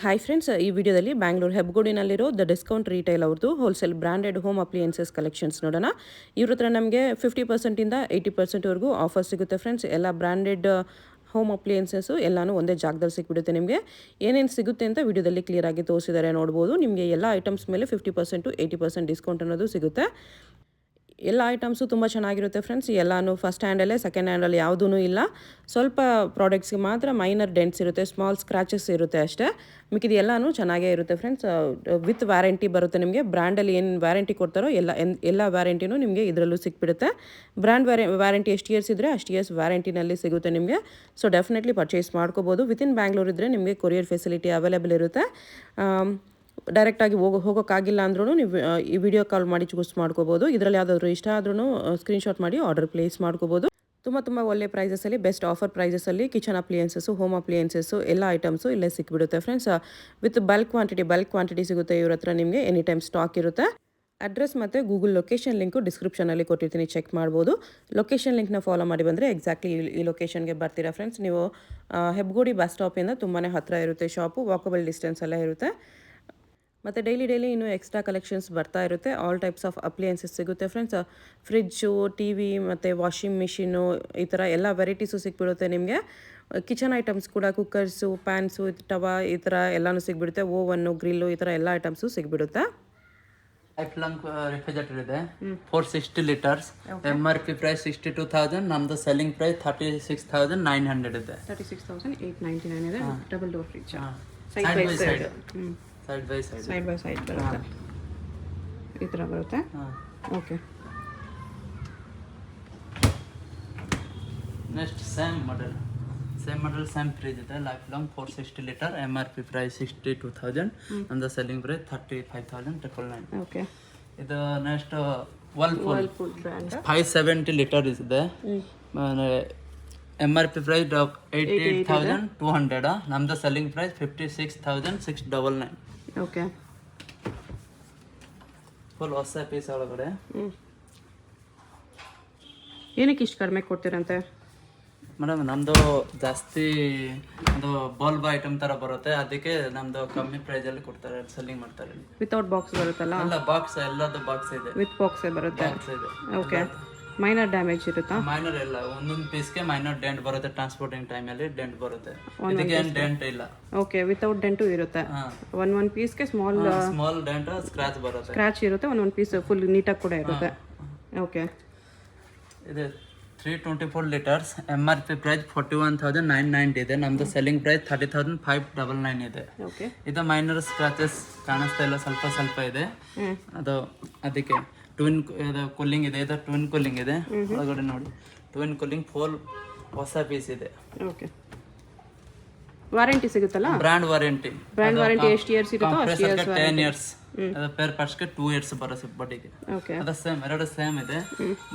Hi friends, ಈ ವಿಡಿಯೋದಲ್ಲಿ Bangalore ಹೆಬ್ಗೋಡಿನಲ್ಲಿರೋ the discount retail ಅವ್ರದ್ದು ಹೋಲ್ಸೇಲ್ ಬ್ರ್ಯಾಂಡೆಡ್ ಹೋಮ್ ಅಪ್ಲಿಯನ್ಸಸ್ ಕಲೆಕ್ಷನ್ಸ್ ನೋಡೋಣ. ಇವ್ರ ಹತ್ರ ನಮಗೆ 50%ಇಂದ 80%ವರೆಗೂ ಆಫರ್ ಸಿಗುತ್ತೆ ಫ್ರೆಂಡ್ಸ್. ಎಲ್ಲ ಬ್ರ್ಯಾಂಡೆಡ್ ಹೋಮ್ ಅಪ್ಲಿಯನ್ಸಸ್ಸು ಎಲ್ಲನೂ ಒಂದೇ ಜಾಗದಲ್ಲಿ ಸಿಕ್ಬಿಡುತ್ತೆ. ನಿಮಗೆ ಏನೇನು ಸಿಗುತ್ತೆ ಅಂತ ವಿಡಿಯೋದಲ್ಲಿ ಕ್ಲಿಯರಾಗಿ ತೋರಿಸಿದ್ದಾರೆ ನೋಡ್ಬೋದು. ನಿಮಗೆ ಎಲ್ಲ ಐಟಮ್ಸ್ ಮೇಲೆ 50% to 80% ಡಿಸ್ಕೌಂಟ್ ಅನ್ನೋದು ಸಿಗುತ್ತೆ. ಎಲ್ಲ ಐಟಮ್ಸು ತುಂಬ ಚೆನ್ನಾಗಿರುತ್ತೆ ಫ್ರೆಂಡ್ಸ್. ಎಲ್ಲನೂ ಫಸ್ಟ್ ಹ್ಯಾಂಡಲ್ಲೇ, ಸೆಕೆಂಡ್ ಹ್ಯಾಂಡಲ್ಲಿ ಯಾವುದೂ ಇಲ್ಲ. ಸ್ವಲ್ಪ ಪ್ರಾಡಕ್ಟ್ಸ್ಗೆ ಮಾತ್ರ ಮೈನರ್ ಡೆಂಟ್ಸ್ ಇರುತ್ತೆ, ಸ್ಮಾಲ್ ಸ್ಕ್ರ್ಯಾಚಸ್ ಇರುತ್ತೆ ಅಷ್ಟೇ. ಮಿಕ್ಕಿದ ಎಲ್ಲನೂ ಚೆನ್ನಾಗೇ ಇರುತ್ತೆ ಫ್ರೆಂಡ್ಸ್. ವಿತ್ ವ್ಯಾರಂಟಿ ಬರುತ್ತೆ. ನಿಮಗೆ ಬ್ರ್ಯಾಂಡಲ್ಲಿ ಏನು ವ್ಯಾರಂಟಿ ಕೊಡ್ತಾರೋ ಎಲ್ಲ ವ್ಯಾರಂಟಿನೂ ನಿಮಗೆ ಇದರಲ್ಲೂ ಸಿಕ್ಬಿಡುತ್ತೆ. ಬ್ರ್ಯಾಂಡ್ ವ್ಯಾರಂಟಿ ಎಷ್ಟು ಇಯರ್ಸ್ ಇದ್ದರೆ ಅಷ್ಟು ಇಯರ್ಸ್ ವ್ಯಾರಂಟಿನಲ್ಲಿ ಸಿಗುತ್ತೆ ನಿಮಗೆ. ಸೊ ಡೆಫಿನೆಟ್ಲಿ ಪರ್ಚೇಸ್ ಮಾಡ್ಕೋಬೋದು. ವಿತಿನ್ ಬ್ಯಾಂಗ್ಳೂರ್ ಇದ್ದರೆ ನಿಮಗೆ ಕೊರಿಯರ್ ಫೆಸಿಲಿಟಿ ಅವೈಲೇಬಲ್ ಇರುತ್ತೆ. ಡೈರೆಕ್ಟಾಗಿ ಹೋಗೋಕ್ಕಾಗಿಲ್ಲ ಅಂದ್ರೂ ನೀವು ಈ ವಿಡಿಯೋ ಕಾಲ್ ಮಾಡಿ ಚೂಸ್ ಮಾಡ್ಕೋಬೋದು. ಇದರಲ್ಲಿ ಯಾವುದಾದ್ರೂ ಇಷ್ಟ ಆದ್ರೂ ಸ್ಕ್ರೀನ್ಶಾಟ್ ಮಾಡಿ ಆರ್ಡರ್ ಪ್ಲೇಸ್ ಮಾಡ್ಕೋಬೋದು. ತುಂಬ ಒಳ್ಳೆ ಪ್ರೈಸಸಲ್ಲಿ, ಬೆಸ್ಟ್ ಆಫರ್ ಪ್ರೈಸಸಲ್ಲಿ ಕಿಚನ್ ಅಪ್ಲಿಯನ್ಸಸ್ಸು, ಹೋಮ್ ಅಪ್ಲಿಯನ್ಸಸ್ಸು ಎಲ್ಲ ಐಟಮ್ಸು ಇಲ್ಲೇ ಸಿಕ್ಬಿಡುತ್ತೆ ಫ್ರೆಂಡ್ಸ್. ವಿತ್ ಬಲ್ಕ್ ಕ್ವಾಂಟಿಟಿ ಸಿಗುತ್ತೆ ಇವ್ರ ಹತ್ರ. ನಿಮಗೆ ಎನಿ ಟೈಮ್ ಸ್ಟಾಕ್ ಇರುತ್ತೆ. ಅಡ್ರೆಸ್ ಮತ್ತು ಗೂಗಲ್ ಲೊಕೇಶನ್ ಲಿಂಕು ಡಿಸ್ಕ್ರಿಪ್ಷನಲ್ಲಿ ಕೊಟ್ಟಿರ್ತೀನಿ, ಚೆಕ್ ಮಾಡ್ಬೋದು. ಲೊಕೇಶನ್ ಲಿಂಕ್ನ ಫಾಲೋ ಮಾಡಿ ಬಂದರೆ ಎಕ್ಸಾಕ್ಟ್ಲಿ ಈ ಲೊಕೇಶನ್ಗೆ ಬರ್ತೀರಾ ಫ್ರೆಂಡ್ಸ್. ನೀವು ಹೆಬ್ಗೋಡಿ ಬಸ್ ಸ್ಟಾಪಿಂದ ತುಂಬಾ ಹತ್ತಿರ ಇರುತ್ತೆ ಶಾಪು, ವಾಕಬಲ್ ಡಿಸ್ಟೆನ್ಸ್ ಎಲ್ಲ ಇರುತ್ತೆ. ಮತ್ತು ಡೈಲಿ ಇನ್ನೂ ಎಕ್ಸ್ಟ್ರಾ ಕಲೆಕ್ಷನ್ಸ್ ಬರ್ತಾ ಇರುತ್ತೆ. ಆಲ್ ಟೈಪ್ಸ್ ಆಫ್ ಅಪ್ಲಿಯನ್ಸಸ್ ಸಿಗುತ್ತೆ ಫ್ರೆಂಡ್ಸ್. ಫ್ರಿಜ್ಜು, ಟಿ ವಿ ಮತ್ತು ವಾಷಿಂಗ್ ಮಿಷಿನು, ಈ ಥರ ಎಲ್ಲ ವೆರೈಟೀಸು ಸಿಕ್ಬಿಡುತ್ತೆ ನಿಮಗೆ. ಕಿಚನ್ ಐಟಮ್ಸ್ ಕೂಡ ಕುಕ್ಕರ್ಸು, ಪ್ಯಾನ್ಸು, ಟವಾ ಈ ಥರ ಎಲ್ಲನೂ ಸಿಕ್ಬಿಡುತ್ತೆ. ಓವನ್ನು, ಗ್ರಿಲ್ಲು ಈ ಥರ ಎಲ್ಲ ಐಟಮ್ಸು ಸಿಕ್ಬಿಡುತ್ತೆ. ಲೈಫ್ ಲಾಂಗ್ ರೆಫ್ರಿಜರೇಟರ್ ಇದೆ, 460 ಲೀಟರ್ಸ್. MRP price 62,000. ನಮ್ದು ಸೆಲ್ಲಿಂಗ್ ಪ್ರೈಸ್ 36,900 ಇದೆ. 36,899 ಇದೆ. Double door fridge, side by side ಬರುತ್ತೆ. ಈ ಥರ ಬರುತ್ತೆ. Okay. Next same model same fridge ಇದೆ. Life long 460 litre. MRP price 62,000. ನಮ್ದು ಸೆಲ್ಲಿಂಗ್ ಪ್ರೈಸ್ 35,999. ಓಕೆ. ಇದು ನೆಕ್ಸ್ಟ್ ವರ್ಲ್ಪೂಲ್ ಬ್ರ್ಯಾಂಡ್ 570 ಲೀಟರ್ ಇದೆ. MRP price 88,200. ನಮ್ದು ಸೆಲ್ಲಿಂಗ್ ಪ್ರೈಸ್ 56,699. ಓಕೆ. ಫುಲ್ ಹೊಸ ಪೀಸ್ ಒಳಗಡೆ. ಏನಕ್ಕೆ ಇಷ್ಟು ಕಡಿಮೆ ಕೊಡ್ತೀರಂತೆ ಮೇಡಮ್? ನಮ್ಮದು ಜಾಸ್ತಿ ಅದು ಬಲ್ಬ್ ಐಟಮ್ ಥರ ಬರುತ್ತೆ, ಅದಕ್ಕೆ ನಮ್ಮದು ಕಮ್ಮಿ ಪ್ರೈಸಲ್ಲಿ ಕೊಡ್ತಾರೆ, ಸೆಲ್ಲಿಂಗ್ ಮಾಡ್ತಾರೆ. ವಿತೌಟ್ ಬಾಕ್ಸ್ ಬರುತ್ತಲ್ಲ? ಅಲ್ಲ, ಬಾಕ್ಸ್ ಎಲ್ಲದು ಬಾಕ್ಸ್ ಇದೆ. ವಿತ್ ಬಾಕ್ಸೇ ಬರುತ್ತೆ. ಬಾಕ್ಸ್ ಇದೆ. ಓಕೆ. ಮೈನರ್ ಡ್ಯಾಮೇಜ್ ಇರುತ್ತಾ? ಮೈನರ್ ಇಲ್ಲ, ಒಂದೊಂದು ಪೀಸ್ಗೆ ಮೈನರ್ ಡೆಂಟ್ ಬರುತ್ತೆ. ಟ್ರಾನ್ಸ್ಪೋರ್ಟಿಂಗ್ ಟೈಮಲ್ಲಿ ಡೆಂಟ್ ಬರುತ್ತೆ. ಇದಕ್ಕೆ ಏನು ಡೆಂಟ್ ಇಲ್ಲ. ಓಕೆ. ವಿತೌಟ್ ಡೆಂಟು ಇರುತ್ತೆ. ಒಂದೊಂದು ಪೀಸ್ಗೆ ಸ್ಮಾಲ್ ಡೆಂಟ್ ಸ್ಕ್ರಾಚ್ ಬರುತ್ತೆ. ಸ್ಕ್ರಾಚ್ ಇರುತ್ತೆ. ಒಂದೊಂದು ಪೀಸ್ ಫುಲ್ ನೀಟಾಗಿ ಕೂಡ ಇರುತ್ತೆ. ಓಕೆ. ಇದು 324 ಲೀಟರ್ಸ್. MRP ಪ್ರೈಸ್ 41,990 ಇದೆ. ನಮ್ದು ಸೆಲ್ಲಿಂಗ್ ಪ್ರೈಸ್ 30,599 ಇದೆ. ಓಕೆ. ಇದು ಮೈನರ್ ಸ್ಕ್ರಾಚಸ್ ಕಾಣಿಸ್ತಾ ಇಲ್ಲ, ಸ್ವಲ್ಪ ಇದೆ. ಅದು ಅದಕ್ಕೆ ಟ್ವಿನ್ ಕೂಲಿಂಗ್ ಇದೆ. ಇದು ಟ್ವಿನ್ ಕೂಲಿಂಗ್ ಇದೆ. ಒಳಗಡೆ ನೋಡಿ, ಟ್ವಿನ್ ಕೂಲಿಂಗ್ ಫುಲ್ ಹೊಸ ಪೀಸ್ ಇದೆ. ಓಕೆ. ವಾರಂಟಿ ಸಿಗುತ್ತಲ್ಲ? ಬ್ರ್ಯಾಂಡ್ ವಾರಂಟಿ ಎಷ್ಟು ಇಯರ್ಸ್ ಇರುತ್ತೋ ಅಷ್ಟು ಇಯರ್ಸ್. 10 ಇಯರ್ಸ್. ಅದು ಪೇರ್ ಪಾರ್ಟ್ಸ್ಗೆ 2 ಇಯರ್ಸ್ ಬರುತ್ತೆ ಬಡ್ಡಿಗೆ. ಓಕೆ. ಅದು ಸೇಮ್, ಎರಡು ಸೇಮ್ ಇದೆ.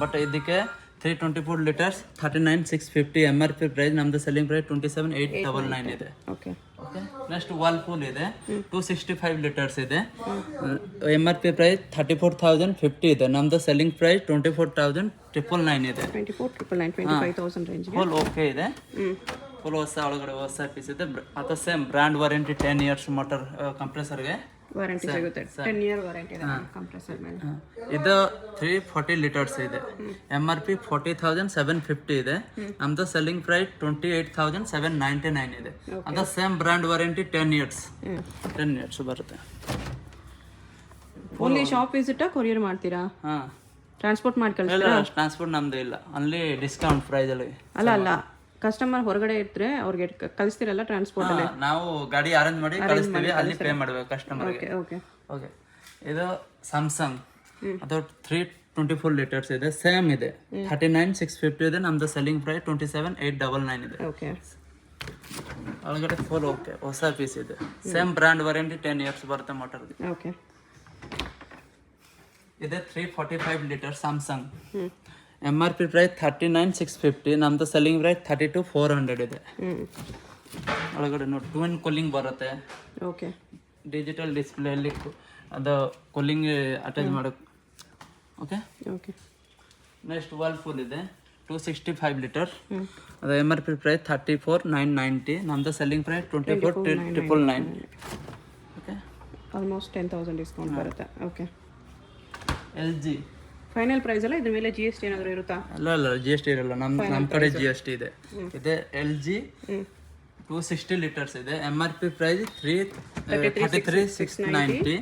ಬಟ್ ಇದಕ್ಕೆ 324 ಲೀಟರ್ಸ್ 39,650. MRP price. ನಮ್ದು ಸೆಲ್ಲಿಂಗ್ ಪ್ರೈಸ್ 27,899 ಇದೆ. ಓಕೆ. ಓಕೆ. ನೆಕ್ಸ್ಟ್ ವರ್ಲ್ಪೂಲ್ ಇದೆ, 265 ಲೀಟರ್ಸ್ ಇದೆ. MRP ಪ್ರೈಸ್ 34,050 ಇದೆ. ನಮ್ದು ಸೆಲ್ಲಿಂಗ್ ಪ್ರೈಸ್ 24,999 ಇದೆ. 25,000 ರೇಂಜ್. ಫುಲ್ ಓಕೆ ಇದೆ. ಫುಲ್ ಹೊಸ ಒಳಗಡೆ ಹೊಸ ಪೀಸ್ ಇದೆ. ಅದು same brand warranty 10 years motor ಕಂಪ್ರೆಸರ್ಗೆ ವಾರಂಟಿ ಸಿಗುತ್ತೆ. 10 ಇಯರ್ ವಾರಂಟಿ ಇದೆ ಕಂಪ್ರೆಸರ್ ಮೇಲೆ. ಇದು 340 ಲೀಟರ್ಸ್ ಇದೆ. MRP 40,750 ಇದೆ. ನಮ್ದು ಸೆಲ್ಲಿಂಗ್ ಪ್ರೈಸ್ 28,799 ಇದೆ. ಅದು ಸೇಮ್ ಬ್ರ್ಯಾಂಡ್ ವಾರಂಟಿ 10 ಇಯರ್ಸ್ ಬರುತ್ತೆ. ಓನ್ಲಿ ಶಾಪ್ ವಿಸಿಟ್ ಕೊರಿಯರ್ ಮಾಡ್ತೀರಾ? ಟ್ರಾನ್ಸ್ಪೋರ್ಟ್ ಮಾಡಿ ಕಳಿಸ್ತೀರಾ? ಟ್ರಾನ್ಸ್ಪೋರ್ಟ್ ನಮ್ದು ಇಲ್ಲ, ಅಲ್ಲಿ ಡಿಸ್ಕೌಂಟ್ ಪ್ರೈಸ್ ಅಲ್ಲಿ. ಅಲ್ಲ, ಕಸ್ಟಮರ್ ಹೊರಗಡೆ ಇದ್ರೆ ಅವ್ರಿಗೆ ಕಳಿಸ್ತೀರಲ್ಲ ಟ್ರಾನ್ಸ್ಪೋರ್ಟ್ ಅಲ್ಲಿ? ನಾವು ಗಾಡಿ ಅರೇಂಜ್ ಮಾಡಿ ಕಳಿಸ್ತೀವಿ, ಅಲ್ಲಿ ಪೇ ಮಾಡಬೇಕು ಕಸ್ಟಮರ್ಗೆ. ಓಕೆ. ಓಕೆ. ಇದು ಸ್ಯಾಮ್ಸಂಗ್, ಅದು 324 ಲೀಟರ್ಸ್ ಇದೆ. ಸೇಮ್ ಇದೆ, 39,650 ಇದೆ. ನಮ್ದು ಸೆಲ್ಲಿಂಗ್ ಪ್ರೈಸ್ 27,899 ಇದೆ. ಓಕೆ. ಒಳಗಡೆ ಫುಲ್ ಓಕೆ ಹೊಸ ಪೀಸ್ ಇದೆ. ಸೇಮ್ ಬ್ರ್ಯಾಂಡ್ ವಾರಂಟಿ 10 ಇಯರ್ಸ್ ಬರುತ್ತೆ ಮೋಟರ್ಗೆ. ಓಕೆ. ಇದೆ 345 ಲೀಟರ್ ಸ್ಯಾಮ್ಸಂಗ್. MRP price 39,650. ನಮ್ದು ಸೆಲ್ಲಿಂಗ್ ಪ್ರೈಸ್ 32,400 ಇದೆ. ಒಳಗಡೆ ನೋಡಿ, ಟ್ವಿನ್ ಕೂಲಿಂಗ್ ಬರುತ್ತೆ. ಓಕೆ. ಡಿಜಿಟಲ್ ಡಿಸ್ಪ್ಲೇಯಲ್ಲಿ ಅದು ಕೂಲಿಂಗ್ ಅಟ್ಯಾಚ್ ಮಾಡೋಕ್ಕೆ. ಓಕೆ. ಓಕೆ. ನೆಕ್ಸ್ಟ್ ವರ್ಲ್ಪೂಲ್ ಇದೆ, 265 ಲೀಟರ್. ಅದು MRP ಪ್ರೈಸ್ 34,990. ನಮ್ದು selling price 24,999. Okay, almost 10,000 discount ಬರುತ್ತೆ. ಓಕೆ, LG ಫೈನಲ್ ಪ್ರೈಸ್ ಅಲ್ಲ, ಇದ್ರ ಮೇಲೆ GST ಏನಾದರೂ ಇರುತ್ತಾ? ಅಲ್ಲ GST ಇರಲ್ಲ, ನಮ್ಮ ಕಡೆ GST ಇದೆ. ಇದೆ LG 260 ಲೀಟರ್ಸ್ ಇದೆ. MRP price 33,690.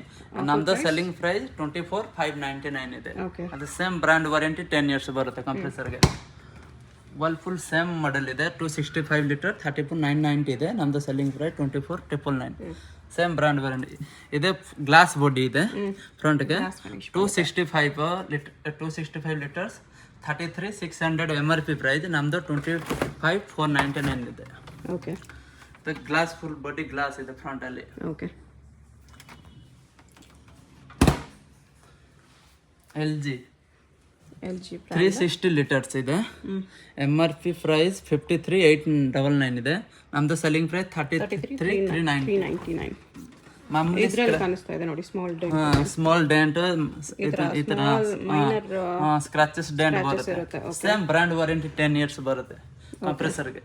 ನಮ್ದು ಸೆಲ್ಲಿಂಗ್ ಪ್ರೈಸ್ 24,599 ಇದೆ. ಅದು ಸೇಮ್ ಬ್ರ್ಯಾಂಡ್ ವಾರಂಟಿ 10 ಇಯರ್ಸ್ ಬರುತ್ತೆ ಕಂಪ್ರೆಸರ್ಗೆ. ವರ್ಲ್ಪೂಲ್ ಸೇಮ್ ಮಾಡೆಲ್ ಇದೆ, 265 ಲೀಟರ್ 34,990 ಇದೆ. ನಮ್ದು selling price 24,999. Same brand warranty ಇದೆ. ಗ್ಲಾಸ್ ಬಾಡಿ ಇದೆ ಫ್ರಂಟ್ಗೆ. 265 ಲೀಟರ್ಸ್ 33,600 MRP ಪ್ರೈಸ್. ನಮ್ದು 25,499 ಇದೆ. Okay, glass full body glass ಇದೆ ಫ್ರಂಟ್ ಅಲ್ಲಿ. ಓಕೆ, LG 360 ಲೀಟರ್ಸ್ ಇದೆ. MRP ಪ್ರೈಸ್ 53,899 ಇದೆ. ನಮ್ದು ಸೆಲ್ಲಿಂಗ್ ಪ್ರೈಸ್ 33,399. ಮಾಮೂಲಿ ಕಾಣಿಸ್ತಾ ಇದೆ ನೋಡಿ, ಸ್ಮಾಲ್ ಡೆಂಟ್ ಈ ತರ ಸ್ಕ್ರಾಚಸ್ ಡೆಂಟ್ ಬರುತ್ತೆ. ಸೇಮ್ ಬ್ರ್ಯಾಂಡ್ ವಾರಂಟಿ 10 ಇಯರ್ಸ್ ಬರುತ್ತೆ ಕಂಪ್ರೆಸರ್ಗೆ.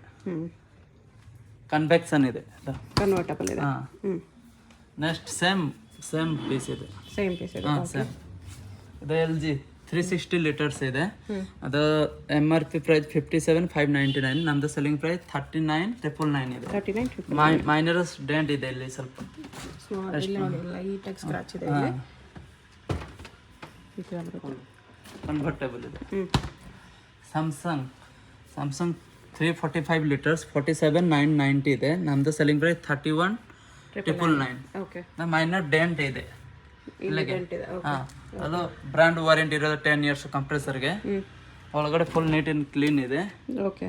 ಕನ್ವೆಕ್ಷನ್ ಇದೆ, ಕನ್ವರ್ಟಬಲ್ ಇದೆ. ನೆಕ್ಸ್ಟ್ ಸೇಮ್ ಪೀಸ್ ಇದೆ. ಸೇಮ್ ಇದು LG 360 ಲೀಟರ್ಸ್ ಇದೆ. ಅದು MRP ಪ್ರೈಸ್ 57,599. ನಮ್ದು ಸೆಲ್ಲಿಂಗ್ ಪ್ರೈಸ್ 39,999 ಇದೆ. ಮೈನರಸ್ ಡೆಂಟ್ ಇದೆ ಇಲ್ಲಿ ಸ್ವಲ್ಪ, ಲೈಟಾಗಿ ಸ್ಕ್ರಾಚ್ ಇದೆ. ಕನ್ವರ್ಟಬಲ್ ಇದೆ. ಸ್ಯಾಮ್ಸಂಗ್ 345 ಲೀಟರ್ಸ್ 47,990 ಇದೆ. ನಮ್ದು ಸೆಲ್ಲಿಂಗ್ ಪ್ರೈಸ್ 31,999. ಮೈನರ್ ಡೆಂಟ್ ಇದೆ ಇಲ್ಲಿಗೆ. ಅದು ಬ್ರ್ಯಾಂಡ್ ವಾರಂಟಿ ಇರೋದು 10 ಇಯರ್ಸ್ ಕಂಪ್ರೆಸರ್ಗೆ. ಒಳಗಡೆ ಫುಲ್ ನೀಟ್ ಅಂಡ್ ಕ್ಲೀನ್ ಇದೆ. ಓಕೆ,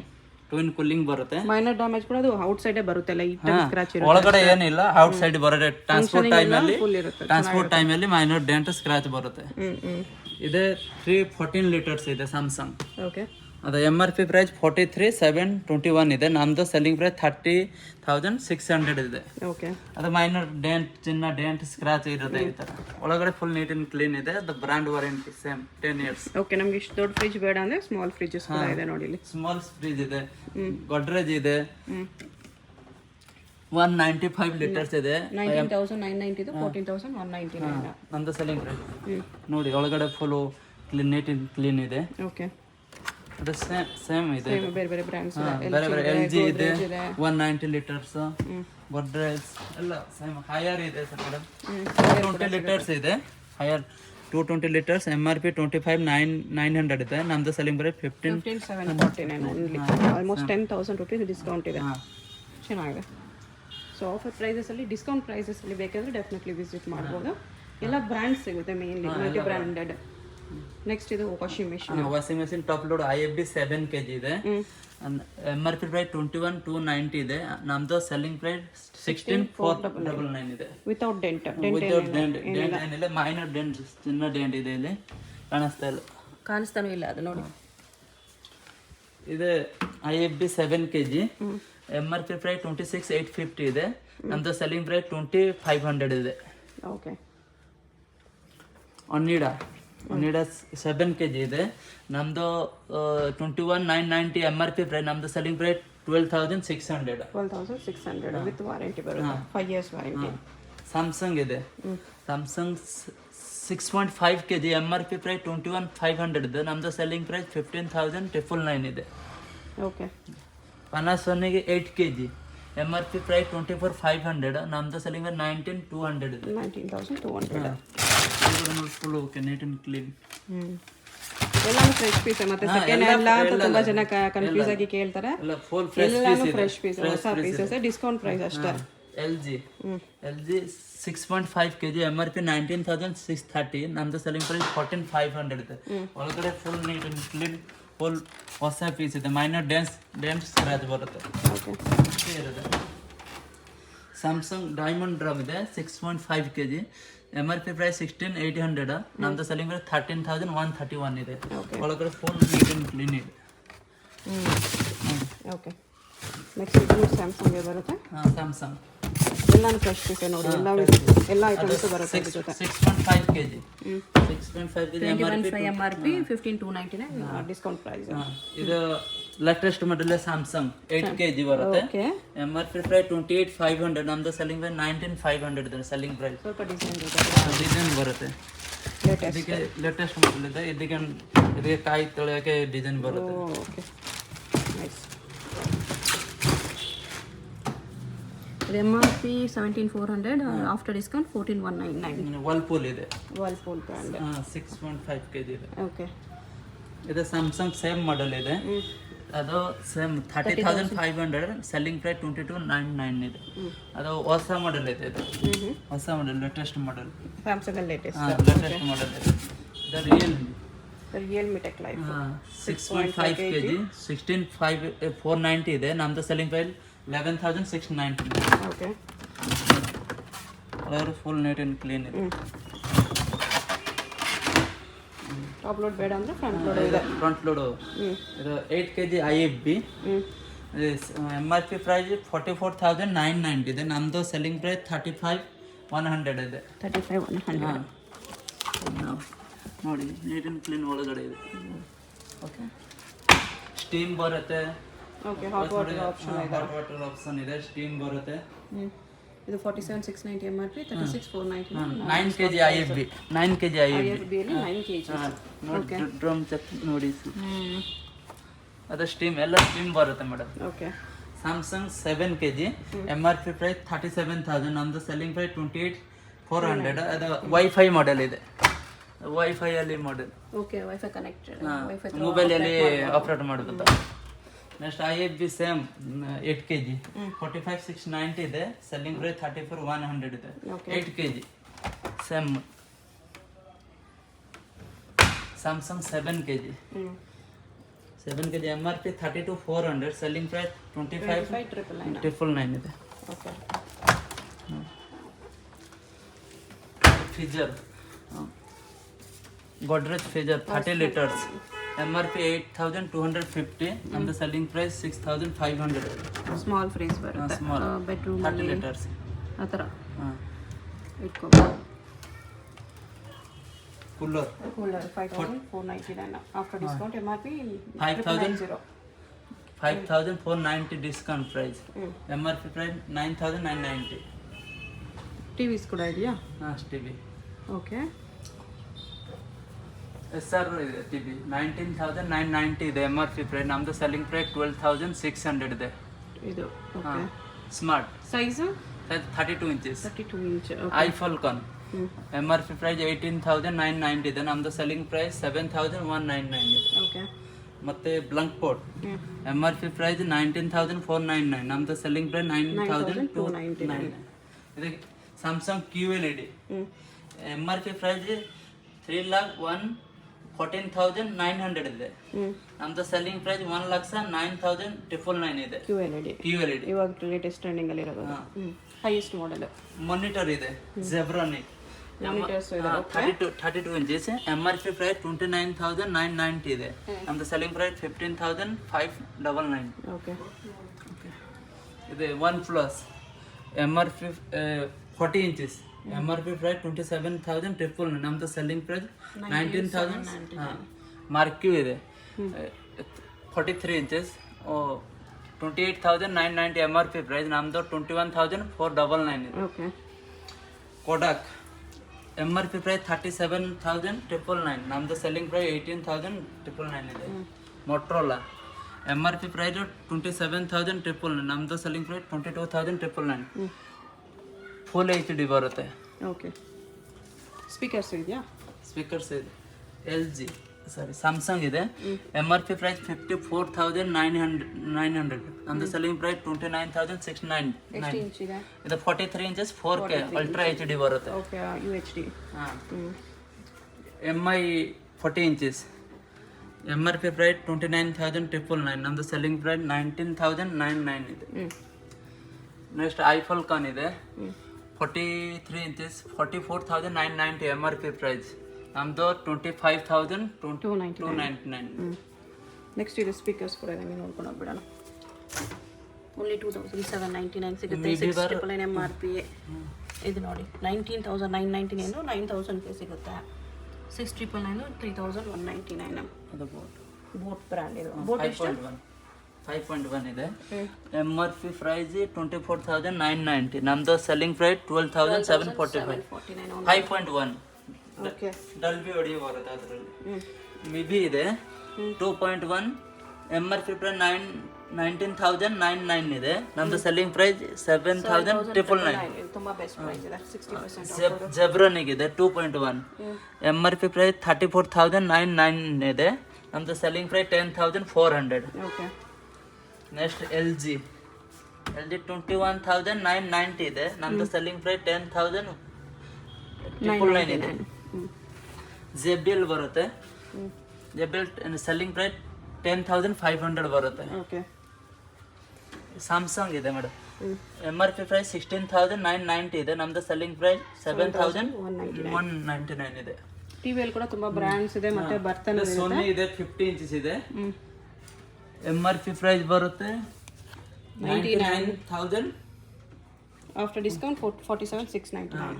ಟ್ವಿನ್ ಕೂಲಿಂಗ್ ಬರುತ್ತೆ. ಮೈನರ್ ಡ್ಯಾಮೇಜ್ ಕೂಡ ಅದು ಔಟ್ ಸೈಡ್ ಬರುತ್ತೆ, ಲೈಟಾಗಿ ಸ್ಕ್ರಾಚ್ ಇರುತ್ತೆ. ಒಳಗಡೆ ಏನಿಲ್ಲ, ಔಟ್ ಸೈಡ್ ಬರುತ್ತೆ. ಟ್ರಾನ್ಸ್ಪೋರ್ಟ್ ಟೈಮ್ ಅಲ್ಲಿ ಮೈನರ್ ಡೆಂಟ್ ಸ್ಕ್ರಾಚ್ ಬರುತ್ತೆ. ಇದೆ 314 ಲೀಟರ್ಸ್ ಇದೆ ಸ್ಯಾಮ್ಸಂಗ್. ಓಕೆ, ಅದು MRP ಪ್ರೈಸ್ 43,721 ಇದೆ. ನಮ್ದು ಸೆಲ್ಲಿಂಗ್ ಪ್ರೈಸ್ 30,600 ಇದೆ. ಓಕೆ, ಅದು ಮೈನರ್ ಡೆಂಟ್, ಚಿನ್ನ ಡೆಂಟ್ ಸ್ಕ್ರಾಚ್ ಇರುತ್ತೆ ಈ ತರ. ಒಳಗಡೆ ಫುಲ್ ನೀಟ್ ಅಂಡ್ ಕ್ಲೀನ್ ಇದೆ. ಅದು brand warranty same 10 years. Okay, ನಮ್ಗೆ ಇಷ್ಟು ದೊಡ್ಡ ಫ್ರಿಜ್ ಬೇಡ ಅಂದ್ರೆ ಸ್ಮಾಲ್ ಫ್ರಿಡ್ಜಸ್ ಕೂಡ ಇದೆ ನೋಡಿ ಇಲ್ಲಿ. ಸ್ಮಾಲ್ ಫ್ರಿಜ್ ಇದೆ, ಗೋಡ್ರೇಜ್ ಇದೆ. 195 ಲೀಟರ್ಸ್ ಇದೆ. 19,990 ಇದು 14,199. ನಮ್ದು ಸೆಲ್ಲಿಂಗ್ ಪ್ರೈಸ್ ನೋಡಿ. ಒಳಗಡೆ full clean, neat and clean ಇದೆ. ಓಕೆ, ಅದು ಸೇಮ್ ಇದೆ. ಬೇರೆ ಬ್ರ್ಯಾಂಡ್ಸ್ ಬೇರೆ LG ಇದೆ 190 ಲೀಟರ್ಸ್. ಗೋಡ್ರೇಜ್ ಎಲ್ಲ ಸೇಮ್. ಹೈಯರ್ ಇದೆ ಸರ್ ಮೇಡಮ್, 220 ಲೀಟರ್ಸ್ ಇದೆ. Haier 220 litres. MRP 25,900 ಇದೆ. ನಮ್ದು selling price 15,749 only. Almost 10,000 rupees discount ಇದೆ. ಚೆನ್ನಾಗಿದೆ. ಸೊ ಆಫರ್ ಪ್ರೈಸಸ್ ಅಲ್ಲಿ, ಡಿಸ್ಕೌಂಟ್ ಪ್ರೈಸಸ್ ಅಲ್ಲಿ ಬೇಕಾದ್ರೆ ಡೆಫಿನೆಟ್ಲಿ ವಿಸಿಟ್ ಮಾಡ್ಬೋದು. ಎಲ್ಲ ಬ್ರ್ಯಾಂಡ್ಸ್ ಸಿಗುತ್ತೆ, ಮೇನ್ಲಿ ಮಲ್ಟಿ ಬ್ರ್ಯಾಂಡೆಡ್. ನೆಕ್ಸ್ಟ್ ಇದು washing machine top load IFB 7 kg ಇದೆ. MRP ಪ್ರೈಸ್ 21,290 ಇದೆ. ನಮ್ದು ಸೆಲ್ಲಿಂಗ್ ಪ್ರೈಸ್ 16,499 ಇದೆ. ವಿತೌಟ್ ಡೆಂಟ್ ಏನಿಲ್ಲ, ಮೈನರ್ ಡೆಂಟ್, ಚಿನ್ನ ಡೆಂಟ್ ಇದೆ ಇಲ್ಲಿ. ಕಾಣಿಸ್ತಾನೂ ಇಲ್ಲ ಅದು ನೋಡಿ. ಇದು IFB 7 kg. MRP ಪ್ರೈಸ್ 26,850 ಇದೆ. ನಮ್ದು ಸೆಲ್ಲಿಂಗ್ ಪ್ರೈಸ್ 20,500 ಇದೆ. ಓಕೆ, ಒನಿಡಾ 7 kg ಇದೆ. ನಮ್ದು 21,990 MRP ಪ್ರೈಸ್. ನಮ್ದು ಸೆಲ್ಲಿಂಗ್ ಪ್ರೈಸ್ 12,600 ವಿತ್ ವಾರಂಟಿ ಬರುತ್ತೆ, 5 ಇಯರ್ಸ್ ವಾರಂಟಿ. ಸ್ಯಾಮ್ಸಂಗ್ ಇದೆ. Samsung 6.5 kg. MRP ಪ್ರೈಸ್ 21,500 ಇದೆ. ನಮ್ದು ಸೆಲ್ಲಿಂಗ್ ಪ್ರೈಸ್ 15,999 ಇದೆ. Okay, Panasonic 8 kg. MRP price 24,500. ನಮ್ದು ಸೆಲ್ಲಿಂಗ್ ಪ್ರೈಸ್ 19,200 ಇದೆ. 19,200. Full okay, neat and clean. ಎಲ್ಲಾನು ಫ್ರೆಶ್ ಪೀಸ್. ಮತ್ತೆ ಸೆಕೆಂಡ್ ಹ್ಯಾಂಡ್ ಅಂತ ತುಂಬಾ ಜನ ಕನ್ಫ್ಯೂಸ್ ಆಗಿ ಕೇಳ್ತಾರೆ. ಎಲ್ಲಾನು ಫ್ರೆಶ್ ಪೀಸ್, ಹೊಸ ಪೀಸಸ್, ಡಿಸ್ಕೌಂಟ್ ಪ್ರೈಸ್ ಅಷ್ಟೇ. LG 6.5 kg. MRP 19,630. ನಮ್ದು ಸೆಲ್ಲಿಂಗ್ ಪ್ರೈಸ್ 14,500 ಇದೆ. ಒಳಗಡೆ full neat and clean, full ಹೊಸ ಪೀಸ್ ಇದೆ. ಮೈನರ್ ಡೆಂಟ್ ಸ್ಕ್ರಾಚ್ ಬರುತ್ತೆ. ಸ್ಯಾಮ್ಸಂಗ್ ಡೈಮಂಡ್ ಡ್ರಮ್ ಇದೆ 6.5 kg. MRP price 16,800. ನಮ್ದು ಸೆಲ್ಲಿಂಗ್ ಪ್ರೈಸ್ 13,131 ಇದೆ. ಒಳಗಡೆ ಫುಲ್ ನೀಟ್ ಅಂಡ್ ಕ್ಲೀನ್ ಇದೆ. ಓಕೆ, ನೆಕ್ಸ್ಟ್ ಇದು ಸ್ಯಾಮ್ಸಂಗ್ ಬರುತ್ತೆ. ಸ್ಯಾಮ್ಸಂಗ್ ಎಲ್ಲಾನು ಫ್ರೆಶ್ ಪೀಸೆ ನೋಡಿ, ಎಲ್ಲ ಐಟಮ್ಸ್ ಬರುತ್ತೆ ಅದ್ರ ಜೊತೆ. 6.5 kg 6.5 kg MRP 15,299 discount price. ಇದು ಲೇಟೆಸ್ಟ್ ಮಾಡೆಲ್ ಸ್ಯಾಮ್ಸಂಗ್ 8 kg ಬರುತ್ತೆ. MRP ಪ್ರೈಸ್ 28,500, ನಮ್ದು ಸೆಲ್ಲಿಂಗ್ ಪ್ರೈಸ್ 19,500 ಸೆಲ್ಲಿಂಗ್ ಪ್ರೈಸ್. ಸ್ವಲ್ಪ ಡಿಸೈನ್ ಬರುತ್ತೆ, ಇದಕ್ಕೆ ಲೇಟೆಸ್ಟ್ ಮಾಡೆಲ್ ಇದೆ. ಇದಕ್ಕೆ ಕಾಯಿ ತೊಳೆಯೋಕೆ ಡಿಸೈನ್ ಬರುತ್ತೆ. Okay nice. MRP 17,400, after discount 14,199. Whirlpool ಇದೆ, ವರ್ಲ್ಪೂಲ್ ಬ್ರ್ಯಾಂಡ್. 6.5 kg ಇದೆ. ಓಕೆ, ಇದು ಸ್ಯಾಮ್ಸಂಗ್ ಸೇಮ್ ಮಾಡೆಲ್ ಇದೆ, ಅದು ಸೇಮ್ 30,500, ಸೆಲ್ಲಿಂಗ್ ಪ್ರೈಸ್ 22,999 ಇದೆ. ಅದು ಹೊಸ ಮಾಡೆಲ್ ಇದೆ, ಇದು ಹೊಸ model, latest model, Samsung latest model ಇದೆ. ಇದು ರಿಯಲ್ಮಿ ಟೆಕ್ ಲೈಫ್ 6.5 kg 16,490 ಇದೆ. ನಮ್ದು selling price 11,690. Okay, colour full neat and clean ಇದೆ. ಟಾಪ್ ಲೋಡ್ ಬೇಡ ಅಂದ್ರೆ ಫ್ರಂಟ್ ಲೋಡ್ ಇದೆ. ಫ್ರಂಟ್ ಲೋಡ್ ಇದು 8 kg IFB. MRP ಪ್ರೈಸ್ 44,990 ಇದೆ. ನಮ್ದು ಸೆಲ್ಲಿಂಗ್ ಪ್ರೈಸ್ 35,100 ಇದೆ. 35,100 ನೋಡಿ, ನೀಟ್ ಅಂಡ್ ಕ್ಲೀನ್ ಒಳಗಡೆ ಇದೆ. ಓಕೆ, ಸ್ಟೀಮ್ ಬರುತ್ತೆ. ಓಕೆ, ಹಾಟ್ ವಾಟರ್ ಆಪ್ಷನ್ ಇದೆ. ಹಾಟ್ ವಾಟರ್ ಆಪ್ಷನ್ ಇದೆ, ಸ್ಟೀಮ್ ಬರುತ್ತೆ. ಇದು 47,690 MRP, 36,499. 9 kg IFB, 9 kg IFB ಅಲ್ಲಿ 9 kg. ನೋಡಿ, ಡ್ರಮ್ ಚೆಕ್ ನೋಡಿ, ಅದು ಸ್ಟೀಮ್ ಎಲ್ಲ ಸ್ಟೀಮ್ ಬರುತ್ತೆ madam. Okay, Samsung 7 kg MRP price 37,000, ನಮ್ದು ಸೆಲ್ಲಿಂಗ್ ಪ್ರೈಸ್ 28,400. ಅದು ವೈಫೈ ಮಾಡೆಲ್ ಇದೆ, ವೈಫೈ ಅಲ್ಲಿ model. Okay, wifi connected, wifi mobile ಅಲ್ಲಿ ಆಪರೇಟ್ ಮಾಡಬಹುದು. ನೆಕ್ಸ್ಟ್ IFB ಸೇಮ್ 8 kg 45,690 ಇದೆ, ಸೆಲ್ಲಿಂಗ್ ಪ್ರೈಸ್ 34,100 ಇದೆ. 8 kg same. Samsung 7 kg 7 kg MRP 32,400, selling price 25,999 ಇದೆ. Okay, freezer Godrej Fridger 30 liters, MRP 8,250, ನಮ್ದು selling price 6,500. Small fridge ಬರುತ್ತೆ, small bedroom 30 liters ಆ ಥರ cooler 5,499 after discount. MRP 5,490 discount price. MRP price 9,990. TVs ಕೂಡ ಇದೆಯಾ? TV okay, SR ಇದೆ, TV 19,990 ಇದೆ. MRP price, ನಮ್ದು ಸೆಲ್ಲಿಂಗ್ ಪ್ರೈಸ್ 12,600 ಇದೆ. ಇದು okay. Smart size 32 inches, 32 inch. iFalcon MRP price 18,990 ಇದೆ. ನಮ್ದು ಸೆಲ್ಲಿಂಗ್ ಪ್ರೈಸ್ 7,199 ಇದೆ. ಓಕೆ, ಮತ್ತೆ ಬ್ಲಂಕ್ ಪೋರ್ಟ್ MRP ಪ್ರೈಸ್ 19,499, ನಮ್ದು ಸೆಲ್ಲಿಂಗ್ ಪ್ರೈಸ್ 9,299. ಇದಕ್ಕೆ ಸ್ಯಾಮ್ಸಂಗ್ QLED MRP ಪ್ರೈಸ್ 3,14,900 ಇದೆ. ನಮ್ದು ಸೆಲ್ಲಿಂಗ್ ಪ್ರೈಸ್ 1,09,999 ಇದೆ. QLED ಇವಾಗ ಲೇಟೆಸ್ಟ್ ಟ್ರೆಂಡಿಂಗ್ ಅಲ್ಲಿ ಇರೋದು, ಹೈಯೆಸ್ಟ್ ಮಾಡೆಲ್. ಮಾನಿಟರ್ ಇದೆ, Zebronic ಮಾನಿಟರ್ಸ್ ಇದೆ. 32 inches, MRP ಪ್ರೈಸ್ 29,990 ಇದೆ. ನಮ್ದು ಸೆಲ್ಲಿಂಗ್ ಪ್ರೈಸ್ 15,599. ಓಕೆ, ಇದೆ OnePlus MRP 40 inches, MRP price 27,999, ನಮ್ದು ಸೆಲ್ಲಿಂಗ್ ಪ್ರೈಸ್ 19,000. ಮಾರ್ಕ್ಯೂ ಇದೆ 43 inches, 28,990 MRP ಪ್ರೈಸ್, ನಮ್ದು 21,499 ಇದೆ. ಓಕೆ, Kodak MRP ಪ್ರೈಸ್ 37,999, ನಮ್ದು ಸೆಲ್ಲಿಂಗ್ ಪ್ರೈಸ್ 18,999 ಇದೆ. Motorola MRP ಪ್ರೈಸ್ 27,999, ನಮ್ದು ಸೆಲ್ಲಿಂಗ್ ಪ್ರೈಸ್ 22,999. ಫುಲ್ HD ಬರುತ್ತೆ. ಓಕೆ, ಸ್ಪೀಕರ್ಸ್ ಇದೆಯಾ? ಸ್ಪೀಕರ್ಸ್ ಇದೆ, LG ಸ್ಯಾಮ್ಸಂಗ್ ಇದೆ. MRP ಪ್ರೈಸ್ 54,900, ನಮ್ದು ಸೆಲ್ಲಿಂಗ್ ಪ್ರೈಸ್ 29,699. ಎಷ್ಟು ಇಂಚ್ ಇದೆ? ಇದು 43 inches 4K ಅಲ್ಟ್ರಾ HD ಬರುತ್ತೆ. Okay, UHD. MI 40 inches, MRP price 29,999, ನಮ್ದು ಸೆಲ್ಲಿಂಗ್ ಪ್ರೈಸ್ 19,999 ಇದೆ. ನೆಕ್ಸ್ಟ್ iFalcon ಇದೆ 43 inches 44,990 MRP ಪ್ರೈಸ್, ನಮ್ದು 25,299. ನೆಕ್ಸ್ಟ್ ಇದು ಸ್ಪೀಕರ್ಸ್ ಕೂಡ ಇದೆ, ನೋಡ್ಕೊಂಡು ಹೋಗ್ಬಿಡೋಣ. ಓನ್ಲಿ 2799 ಸಿಗುತ್ತೆ. 699 MRP. ಇದು ನೋಡಿ 19,999 9,000 ಸಿಗುತ್ತೆ. 699 3,199. ಅದು ಬೋಟ್ ಬೋಟ್ ಬ್ರ್ಯಾಂಡ್ ಇದು. ಬೋಟ್ ಎಷ್ಟು? 5.1 ಇದೆ. MRP price 24,990. ನಮ್ದು selling price 12,745. 5.1 okay. Dolby audio ಬರುತ್ತೆ ಅದರಲ್ಲಿ. ಮಿಬಿ ಇದೆ 2.1. MRP ಪ್ರೈಸ್ 19,999 ಇದೆ. ನಮ್ದು ಸೆಲ್ಲಿಂಗ್ ಪ್ರೈಸ್ 7,999. ತುಂಬಾ ಬೆಸ್ಟ್ ಪ್ರೈಸ್ ಇದೆ. 60% ಜೆಬ್ರಾನಿಗೆ ಇದೆ 2.1. MRP ಪ್ರೈಸ್ 34,999 ಇದೆ. ನಮ್ದು selling price 10,400. Okay. Next LG 21,990 ಇದೆ. ನಮ್ದು ಸೆಲ್ಲಿಂಗ್ ಪ್ರೈಸ್ 10,999 ಇದೆ. JBL ಬರುತ್ತೆ. JBL ಸೆಲ್ಲಿಂಗ್ ಪ್ರೈಸ್ 10,500 ಬರುತ್ತೆ. ಓಕೆ. ಸ್ಯಾಮ್ಸಂಗ್ ಇದೆ ಮೇಡಮ್. MRP ಪ್ರೈಸ್ 16,990 ಇದೆ. ನಮ್ದು ಸೆಲ್ಲಿಂಗ್ ಪ್ರೈಸ್ 7,199 ಇದೆ. ಟಿವಿಯಲ್ಲಿ ಕೂಡ ತುಂಬಾ ಬ್ರ್ಯಾಂಡ್ಸ್ ಇದೆ ಮತ್ತೆ ಬರ್ತಾನೆ ಇದೆ. ಸೋನಿ ಇದೆ 50 ಇಂಚಸ್ ಇದೆ. MRP ಪ್ರೈಸ್ ಬರುತ್ತೆ 99,000. After discount 47,699.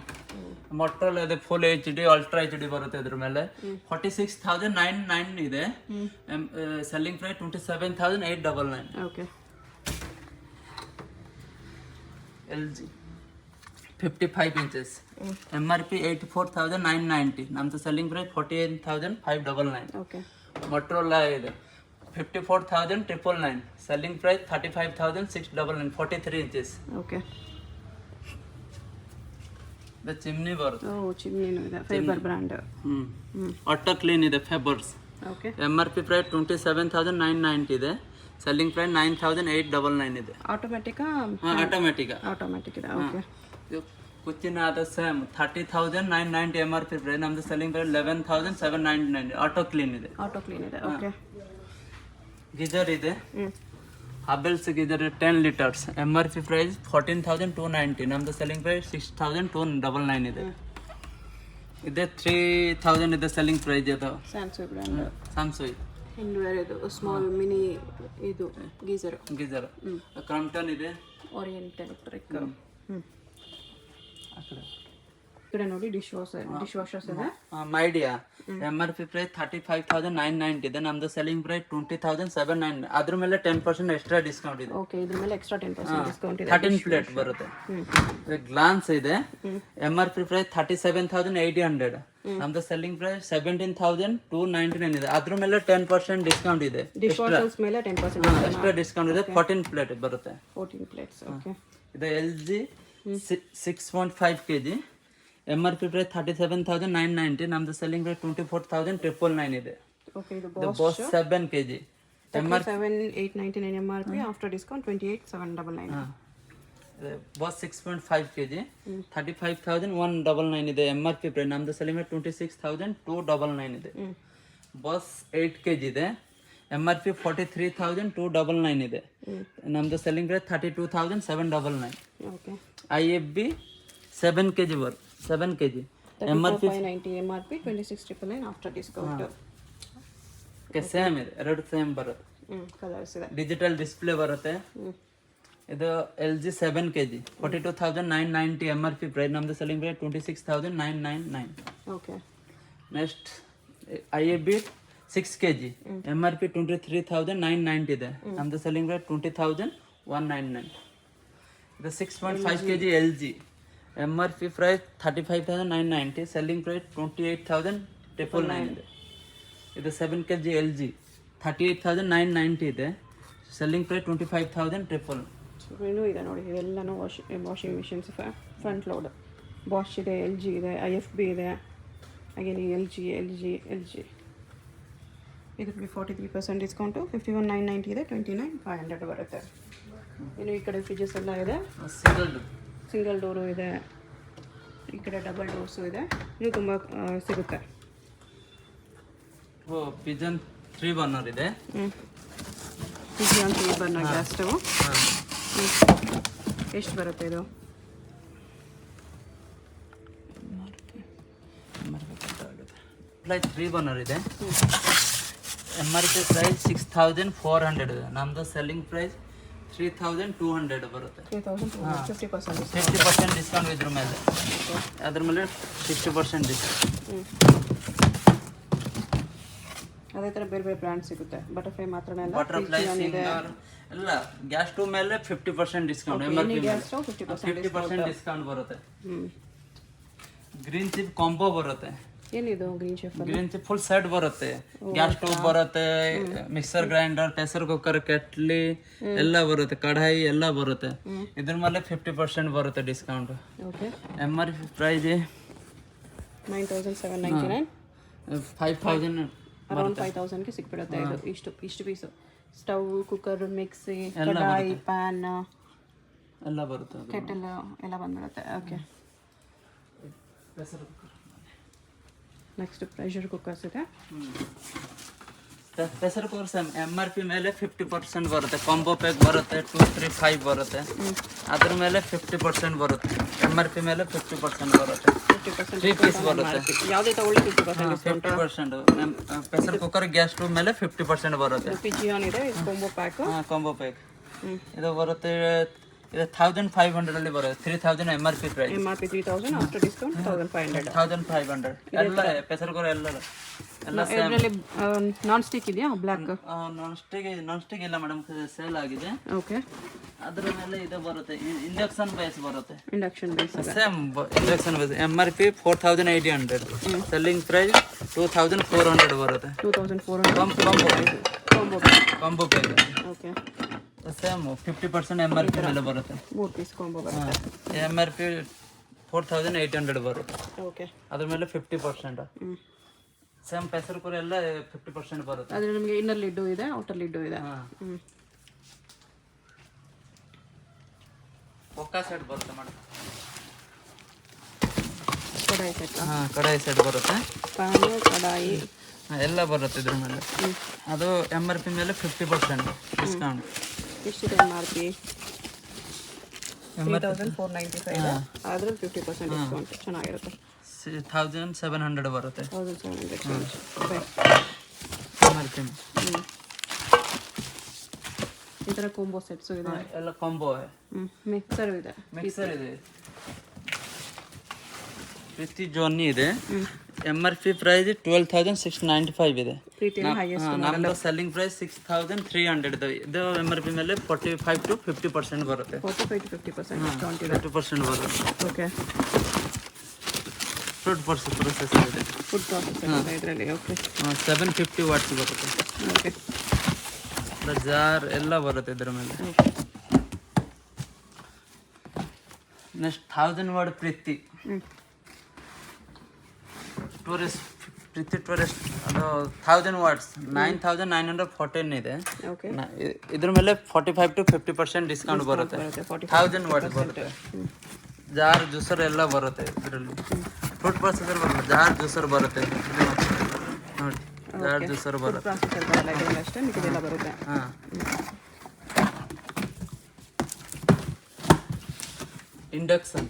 ಮೊಟ್ರೋಲಾ ಇದೆ ಫುಲ್ HD ಅಲ್ಟ್ರಾ HD ಬರುತ್ತೆ ಇದ್ರ ಮೇಲೆ. 46,999 ಇದೆ. Selling price 27,899. Okay. LG 55 inches. MRP 84,990. ನಮ್ದು ಸೆಲ್ಲಿಂಗ್ ಪ್ರೈಸ್ 48,599. ಓಕೆ. ಮೊಟ್ರೋಲಾ ಇದೆ 54,999. Selling price 35,699. 43 inches. Okay. The chimney ಬರುತ್ತೆ. ಓ ಚಿಮ್ನಿನೂ ಇದೆ. Fibre brand. ಆಟೋ ಕ್ಲೀನ್ ಇದೆ ಫೆಬರ್ಸ್. ಓಕೆ. MRP ಪ್ರೈಸ್ 27,990 ಇದೆ. ಸೆಲ್ಲಿಂಗ್ ಪ್ರೈಸ್ 9,899 ಇದೆ. ಆಟೋಮ್ಯಾಟಿಕ್ ಇದೆ. ಓಕೆ. ಕುಚ್ಚಿನ ಆದ ಸೇಮ್ 30,990 MRP ಪ್ರೈಸ್. ನಮ್ದು ಸೆಲ್ಲಿಂಗ್ ಪ್ರೈಸ್ 11,799. ಆಟೋ ಕ್ಲೀನ್ ಇದೆ. ಓಕೆ. ಗೀಜರ್ ಇದೆ. Havells geyser 10 liters. MRP price 14,290. ನಮ್ದು ಸೆಲ್ಲಿಂಗ್ ಪ್ರೈಸ್ 6,299 ಇದೆ. ಇದೆ 3,000 ಇದೆ ಸೆಲ್ಲಿಂಗ್ ಪ್ರೈಸ್. ಇದು ಸ್ಯಾಮ್ಸಂಗ್ ಬ್ರ್ಯಾಂಡ್. ಸ್ಯಾಮ್ಸಂಗ್ ಹಿಂಡ್ವೇರ್ ಇದು ಸ್ಮಾಲ್ ಮಿನಿ ಇದು ಗೀಜರ್. ಕ್ರಾಂಪ್ಟನ್ ಇದೆ. Orient electric. ಈ ಕಡೆ ನೋಡಿ ಡಿಶ್ ವಾಷರ್ಸ್ ಇದೆ. ಮೈಡಿಯಾ MRP ಪ್ರೈಸ್ 35,990 ಇದೆ. ನಮ್ದು ಸೆಲ್ಲಿಂಗ್ ಪ್ರೈಸ್ 20,799. ಅದ್ರ ಮೇಲೆ 10% ಎಕ್ಸ್ಟ್ರಾ ಡಿಸ್ಕೌಂಟ್ ಇದೆ. ಓಕೆ. ಇದ್ರ ಮೇಲೆ ಎಕ್ಸ್ಟ್ರಾ 10% ಡಿಸ್ಕೌಂಟ್ ಇದೆ. 13 ಪ್ಲೇಟ್ ಬರುತ್ತೆ. ಗ್ಲಾನ್ಸ್ ಇದೆ. MRP price 37,800. ನಮ್ದು ಸೆಲ್ಲಿಂಗ್ ಪ್ರೈಸ್ 17,299 ಇದೆ. ಅದ್ರ ಮೇಲೆ 10% ಡಿಸ್ಕೌಂಟ್ ಇದೆ. ಡಿಶ್ ವಾಷರ್ಸ್ ಮೇಲೆ 10% ಎಕ್ಸ್ಟ್ರಾ ಡಿಸ್ಕೌಂಟ್ ಇದೆ. 14 ಪ್ಲೇಟ್ ಬರುತ್ತೆ. 14 ಪ್ಲೇಟ್ಸ್. ಓಕೆ. ಇದು LG 6.5 kg. MRP price 37,990. ನಮ್ದು ಸೆಲ್ಲಿಂಗ್ ಪ್ರೈಸ್ 24,999 ಇದೆ. ಓಕೆ. ಇದು Bosch 7 kg. 37,899 MRP. After discount 28,799. Bosch 6.5 kg 35,199 ಇದೆ. MRP price. ನಮ್ದು ಸೆಲ್ಲಿಂಗ್ ಪ್ರೈಸ್ 26,299 ಇದೆ. ಬಾಸ್ 8 kg ಇದೆ. MRP 43,299 ಇದೆ. ನಮ್ದು selling price 32,799. Okay. IFB 7 kg ಬರುತ್ತೆ. 7 kg. MRP 590 MRP 26,999 after discount. Same ಇದೆ. ಎರಡು ಸೇಮ್ ಬರುತ್ತೆ. ಕಲರ್ಸ್ ಇದೆ. ಡಿಜಿಟಲ್ ಡಿಸ್ಪ್ಲೇ ಬರುತ್ತೆ. ಇದು LG 7 kg 42,990 MRP ಪ್ರೈಸ್. ನಮ್ದು selling price 26,999. Okay. Next IFB 6 kg. MRP 23,990 ಇದೆ. ನಮ್ದು ಸೆಲ್ಲಿಂಗ್ ಪ್ರೈಸ್ 20,199. ಇದು 6.5 kg LG. MRP price 35,990. Selling price 28,999 ಇದೆ. ಇದು 7 kg LG 38,990 ಇದೆ. Selling price 25,999. ಇನ್ನೂ ಇದೆ ನೋಡಿ. ಇವೆಲ್ಲನೂ washing machines front load. Bosch ಇದೆ, LG ಇದೆ, IFB ಇದೆ. ಹಾಗೇನೆ LG ಇದಕ್ಕೆ 43% ಡಿಸ್ಕೌಂಟು. 51,990 ಇದೆ. 29,500 ಬರುತ್ತೆ. ಇನ್ನು ಈ ಕಡೆ ಫ್ರಿಜ್ಜಸ್ ಎಲ್ಲ ಇದೆ. ಸಿಂಗಲ್ ಡೋರು ಇದೆ. ಈ ಕಡೆ ಡಬಲ್ ಡೋರ್ಸು ಇದೆ. ಇದು ತುಂಬ ಸಿಗುತ್ತೆ. ಪಿಜನ್ 3 ಬರ್ನರ್ ಇದೆ. Pigeon 3 burner gas stove. ಎಷ್ಟು ಬರುತ್ತೆ ಇದು? ಪ್ರೈಸ್ 3 ಬರ್ನರ್ ಇದೆ. MRP ಪ್ರೈಸ್ 6,400 ಇದೆ. ನಮ್ದು ಸೆಲ್ಲಿಂಗ್ ಪ್ರೈಸ್ 3200 ಬರುತ್ತೆ. 3200 50% 50% ಡಿಸ್ಕೌಂಟ್ ಇದ್ರ ಮೇಲೆ, ಅದ್ರ ಮೇಲೆ 50% ಡಿಸ್ಕೌಂಟ್. ಅದೇ ಥರ ಬೇರೆ ಬೇರೆ ಬ್ರ್ಯಾಂಡ್ ಸಿಗುತ್ತೆ. ಬಟರ್ಫ್ಲೈ ಮಾತ್ರನೇ ಅಲ್ಲ, ಬಟರ್ಫ್ಲೈ ಸಿಂಗರ್ ಎಲ್ಲ ಗ್ಯಾಸ್ ಸ್ಟವ್ ಮೇಲೆ 50% ಡಿಸ್ಕೌಂಟ್, MRP ಮೇಲೆ 50% ಡಿಸ್ಕೌಂಟ್ ಬರುತ್ತೆ. ಗ್ರೀನ್ ಚಿಪ್ ಕಾಂಬೋ ಬರುತ್ತೆ. ಏನಿದು green chef? Green chef full set ಬರುತ್ತೆ. ಗ್ಯಾಸ್ ಸ್ಟವ್ ಬರುತ್ತೆ, mixer grinder, pressure cooker, kettle ಎಲ್ಲ ಬರುತ್ತೆ, ಕಢಾಯಿ ಎಲ್ಲ ಬರುತ್ತೆ. ಇದ್ರ ಮೇಲೆ 50% ಬರುತ್ತೆ discount. Okay. MRP price 9799, 5000 around 5000ಗೆ ಸಿಕ್ಬಿಡುತ್ತೆ. ಇದು ಇಷ್ಟು ಪೀಸು. ಸ್ಟವ್, ಕುಕ್ಕರ್, ಮಿಕ್ಸಿ, ಕಡಾಯಿ, ಪ್ಯಾನ್ ಎಲ್ಲ ಬರುತ್ತೆ, ಕೆಟಲ್ ಎಲ್ಲ ಬಂದ್ಬಿಡುತ್ತೆ. ಓಕೆ. ನೆಕ್ಸ್ಟ್ ಪ್ರೆಷರ್ ಕುಕ್ಕರ್ಸ್ ಇದೆ. ಪ್ರೆಷರ್ ಕುಕ್ಕರ್ಸ್ MRP ಮೇಲೆ 50% ಬರುತ್ತೆ. ಕಾಂಬೋ ಪ್ಯಾಕ್ ಬರುತ್ತೆ, 235 ಬರುತ್ತೆ. ಅದ್ರ ಮೇಲೆ 50% ಬರುತ್ತೆ. MRP ಮೇಲೆ 50% ಬರುತ್ತೆ. 3 ಪೀಸ್ ಬರುತ್ತೆ. ಯಾವುದೇ ತಗೊಳ್ಳಿ 50%. 50%. ಪ್ರೆಷರ್ ಕುಕ್ಕರ್, ಗ್ಯಾಸ್ ಸ್ಟವ್ ಮೇಲೆ 50% ಬರುತ್ತೆ. ಪಿಜಿಯಾನ್ ಇದೆ, ಕಾಂಬೋ ಪ್ಯಾಕ್. ಕಾಂಬೋ ಪ್ಯಾಕ್ ಇದು ಬರುತ್ತೆ. ಇದು 1500 ಅಲ್ಲಿ ಬರುತ್ತೆ. 3000 MRP price. MRP 3000, after discount 1500. 1500 ಎಲ್ಲ ಪ್ರೆಷರ್ ಕುಕ್ಕರ್ ಎಲ್ಲ ಸೇಮ್. ಇದರಲ್ಲಿ ನಾನ್ ಸ್ಟಿಕ್ ಇದೆಯಾ? ಬ್ಲ್ಯಾಕ್ ನಾನ್ ಸ್ಟಿಕ್ ಇಲ್ಲ ಮೇಡಮ್, ಸೇಲ್ ಆಗಿದೆ. ಓಕೆ. ಅದ್ರ ಮೇಲೆ ಇದು ಬರುತ್ತೆ, ಇಂಡಕ್ಷನ್ ಬೇಸ್ ಬರುತ್ತೆ. Induction base same induction base. MRP 4800, selling price 2400 ಬರುತ್ತೆ. 2400 combo pack. Okay. Same 50% MRP ಮೇಲೆ ಬರುತ್ತೆ. 3 ಪೀಸ್ ಕಾಂಬೋ ಬರುತ್ತೆ. MRP 4800 ಬರುತ್ತೆ. ಓಕೆ. ಅದ್ರ ಮೇಲೆ 50%. ಸೇಮ್ ಪ್ರೆಷರ್ ಕುಕ್ಕರ್ ಎಲ್ಲ 50% ಬರುತ್ತೆ. ಅದ್ರ ನಮಗೆ ಇನ್ನರ್ ಲಿಡ್ಡು ಇದೆ, ಔಟರ್ ಲಿಡ್ಡು ಇದೆ. ಒಕ್ಕಾ ಸೆಟ್ ಬರುತ್ತೆ ಮೇಡಮ್. ಕಡಾಯಿ ಸೆಟ್. ಕಡಾಯಿ ಸೆಟ್ ಬರುತ್ತೆ. ಪ್ಯಾನ್, ಕಡಾಯಿ ಎಲ್ಲ ಬರುತ್ತೆ ಇದ್ರ ಮೇಲೆ. ಅದು MRP ಮೇಲೆ 50% ಡಿಸ್ಕೌಂಟ್. ಎಷ್ಟಿದೆ MRP? 3495. ಅದ್ರಲ್ಲಿ 50% ಡಿಸ್ಕೌಂಟ್. ಚೆನ್ನಾಗಿರುತ್ತೆ. 1700 ಬರುತ್ತೆ. 1700 MRP. ಈ ಥರ ಕಾಂಬೋ ಸೆಟ್ಸು ಇದೆ. ಎಲ್ಲ ಕಾಂಬೋ. ಮಿಕ್ಸರ್ ಇದೆ. ಪ್ರೀತಿ ಜೋನಿ ಇದೆ. MRP ಪ್ರೈಸ್ 12695 ಇದೆ. ನಮ್ದು ಸೆಲ್ಲಿಂಗ್ ಪ್ರೈಸ್ 6300 ಇದೆ. ಇದು MRP ಮೇಲೆ 45 to 50% ಬರುತ್ತೆ. 45 to 50% ಡಿಸ್ಕೌಂಟ್ ಇದೆ. 50% ಬರುತ್ತೆ. ಓಕೆ. ಫುಡ್ ಪ್ರೊಸೆಸರ್ ಇದೆ. ಫುಡ್ ಪ್ರೊಸೆಸರ್ ಇದೆ ಇದರಲ್ಲಿ. ಓಕೆ. 750 ವಾಟ್ಸ್ ಬರುತ್ತೆ. ಓಕೆ. ಜಾರ್ ಎಲ್ಲ ಬರುತ್ತೆ ಇದ್ರ ಮೇಲೆ. ನೆಕ್ಸ್ಟ್ 1000 ವಾಟ್ ಪ್ರೀತಿ ಟೂರಿಸ್ಟ್ ಅದು 1000 ವಾಟ್ಸ್ 9914 ಇದೆ. ಇದ್ರ ಮೇಲೆ 45 to 50% ಡಿಸ್ಕೌಂಟ್ ಬರುತ್ತೆ. 1000 ವಾಟ್ಸ್ ಬರುತ್ತೆ. ಜಾರ್ ಜ್ಯೂಸರ್ ಎಲ್ಲ ಬರುತ್ತೆ ಇದರಲ್ಲಿ. ಫುಡ್ ಪ್ರೊಸೆಸರ್ ಬರುತ್ತೆ, ಜಾರ್ ಜ್ಯೂಸರ್ ಬರುತ್ತೆ ನೋಡಿ. ಜಾರ್ ಜ್ಯೂಸರ್ ಬರುತ್ತೆ. ಇಂಡಕ್ಷನ್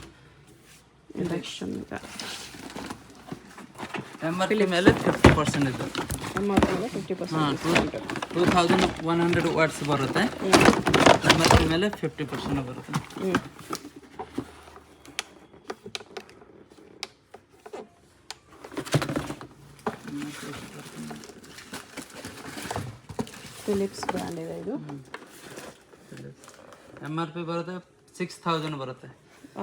MRP ಮೇಲೆ 50% ಇದೆ. 2100 ವಾಟ್ಸ್ ಬರುತ್ತೆ. MRP ಮೇಲೆ 50% ಬರುತ್ತೆ. ಫಿಲಿಪ್ಸ್ ಬ್ರ್ಯಾಂಡ್ ಇದೆ ಇದು. MRP ಬರುತ್ತೆ 6000 ಬರುತ್ತೆ.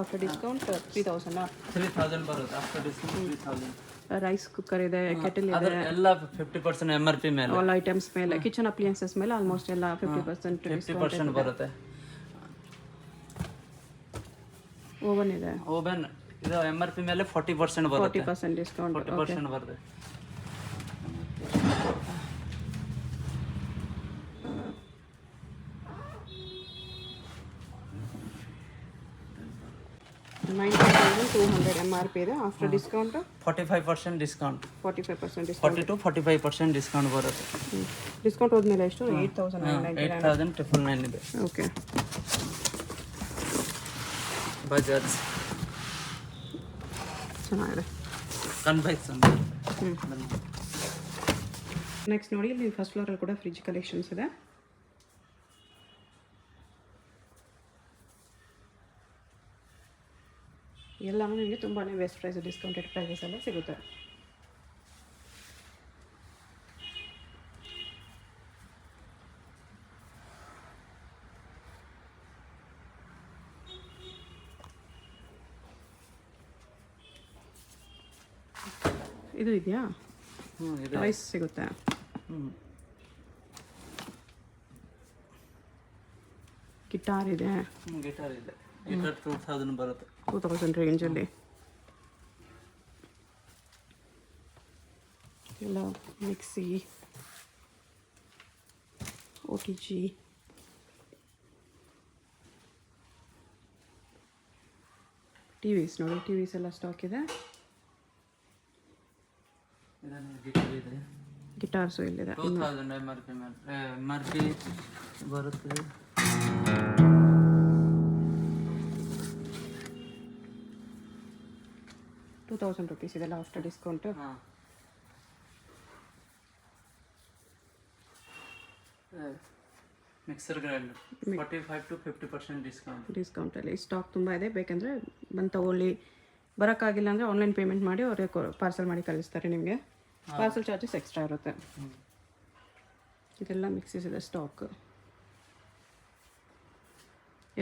ಆಫ್ಟರ್ ಡಿಸ್ಕೌಂಟ್ 3000 ಬರುತ್ತೆ. After discount 3000. ರೈಸ್ ಕುಕ್ಕರ್ ಇದೆ, ಕೆಟಲ್ ಇದೆ, ಎಲ್ಲ 50% MRP ಮೇಲೆ. ಆಲ್ ಐಟಮ್ಸ್ ಮೇಲೆ, ಕಿಚನ್ ಅಪ್ಲಿಯನ್ಸಸ್ ಮೇಲೆ ಆಲ್ಮೋಸ್ಟ್ ಎಲ್ಲ 50% ಬರುತ್ತೆ. ಓವನ್ ಇದೆ. ಓವನ್ ಇದು MRP ಮೇಲೆ 40% ಬರುತ್ತೆ. 40% ಡಿಸ್ಕೌಂಟ್. 40% ಬರುತ್ತೆ. $9,200 MRP ಇದೆ. After discount 45% discount. 45% discount. 40 to 45% discount ಬರುತ್ತೆ. ಡಿಸ್ಕೌಂಟ್ ಹೋದ್ಮೇಲೆ ಎಷ್ಟು? 8999 ಇದೆ. ಓಕೆ. ಬಜಾಜ್ ಚೆನ್ನಾಗಿದೆ. ಕನ್ಫೆಕ್ಷನ್. ನೆಕ್ಸ್ಟ್ ನೋಡಿ, ಇಲ್ಲಿ ಫಸ್ಟ್ ಫ್ಲೋರಲ್ಲಿ ಕೂಡ ಫ್ರಿಜ್ ಕಲೆಕ್ಷನ್ಸ್ ಇದೆ. ಎಲ್ಲನೂ ನಿಮಗೆ ತುಂಬಾ ಬೆಸ್ಟ್ ಪ್ರೈಸ್ ಡಿಸ್ಕೌಂಟೆಡ್ ಪ್ರೈಸಸ್ ಎಲ್ಲ ಸಿಗುತ್ತೆ. ಇದು ಇದೆಯಾ? ಟಾಯ್ಸ್ ಸಿಗುತ್ತೆ. ಗಿಟಾರ್ ಇದೆ. ಗಿಟಾರ್ 2000 ಬರುತ್ತೆ. 2000 ರೇಂಜಲ್ಲಿ ಎಲ್ಲ ಮಿಕ್ಸಿ, OTG, ಟಿವಿಸ್ ನೋಡಿ, ಟಿವಿಸ್ ಎಲ್ಲ ಸ್ಟಾಕ್ ಇದೆ. ಗಿಟಾರ್ಸು ಇಲ್ಲಿದೆ. 2000 MRP ಬರುತ್ತೆ. 2000 ರುಪೀಸ್ ಇದೆಲ್ಲ after discount. Mixer grinder 45 to 50% ಡಿಸ್ಕೌಂಟಲ್ಲಿ ಸ್ಟಾಕ್ ತುಂಬ ಇದೆ. ಬೇಕಂದರೆ ಬಂದು ತಗೊಳ್ಳಿ. ಬರೋಕ್ಕಾಗಿಲ್ಲ ಅಂದರೆ ಆನ್ಲೈನ್ ಪೇಮೆಂಟ್ ಮಾಡಿ ಅವರೇ ಪಾರ್ಸಲ್ ಮಾಡಿ ಕಳಿಸ್ತಾರೆ. ನಿಮಗೆ ಪಾರ್ಸಲ್ ಚಾರ್ಜಸ್ ಎಕ್ಸ್ಟ್ರಾ ಇರುತ್ತೆ. ಇದೆಲ್ಲ ಮಿಕ್ಸಿಸ್ ಇದೆ ಸ್ಟಾಕ್.